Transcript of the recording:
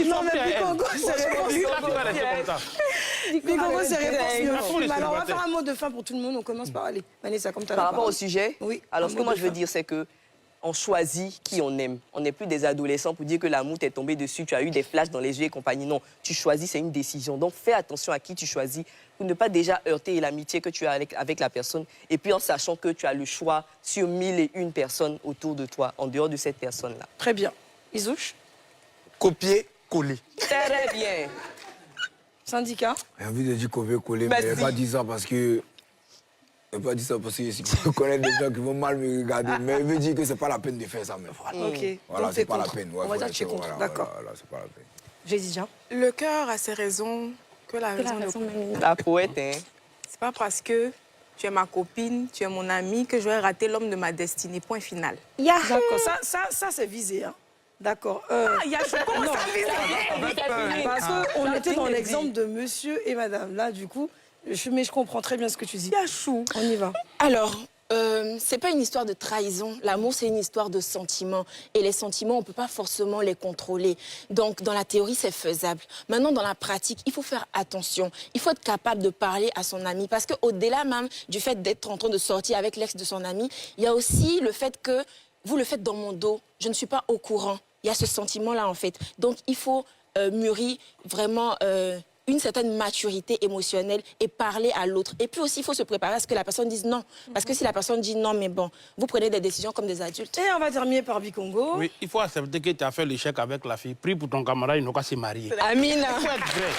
Non, mais Bikongo, c'est réponse. Bikongo, c'est réponse. Alors, on va faire un mot de fin pour tout le monde. On commence par aller. Vanessa, comme tu as Par rapport au sujet, oui, alors ce que moi je veux dire, c'est que on choisit qui on aime. On n'est plus des adolescents pour dire que l'amour t'est tombé dessus, tu as eu des flashs dans les yeux et compagnie. Non, tu choisis, c'est une décision. Donc fais attention à qui tu choisis pour ne pas déjà heurter l'amitié que tu as avec la personne. Et puis en sachant que tu as le choix sur 1001 personnes autour de toi, en dehors de cette personne-là. Très bien. Isouche? Copier, coller. Très bien. Syndicat? J'ai envie de dire copier, coller, mais je vais pas dire ça parce que... Je ne vais pas dire ça parce que je connais des gens qui vont mal me regarder, mais je veux dire que ce n'est pas la peine de faire ça, mais voilà. Ok. Voilà, c'est pas la peine. Ouais, on va dire que tu es contre. voilà, D'accord. Voilà, c'est pas la peine. J'ai dit déjà. Le cœur a ses raisons que la raison ne... La poète, hein. C'est pas parce que tu es ma copine, tu es mon amie, que je vais rater l'homme de ma destinée. Point final. D'accord, ça c'est visé, hein. D'accord. Comment ça visé? Parce qu'on était dans l'exemple de monsieur et madame. Là, du coup, mais je comprends très bien ce que tu dis. Yachou. On y va. Alors, c'est pas une histoire de trahison. L'amour, c'est une histoire de sentiments. Et les sentiments, on peut pas forcément les contrôler. Donc, dans la théorie, c'est faisable. Maintenant, dans la pratique, il faut faire attention. Il faut être capable de parler à son ami. Parce qu'au-delà même du fait d'être en train de sortir avec l'ex de son ami, il y a aussi le fait que vous le faites dans mon dos. Je ne suis pas au courant. Il y a ce sentiment-là, en fait. Donc, il faut mûrir vraiment... une certaine maturité émotionnelle et parler à l'autre. Et puis aussi, il faut se préparer à ce que la personne dise non. Parce que si la personne dit non, mais bon, vous prenez des décisions comme des adultes. Et on va terminer par Bikongo. Oui, il faut accepter que tu as fait l'échec avec la fille. Prie pour ton camarade, il n'a qu'à se marier. Amina. Il faut être vrai.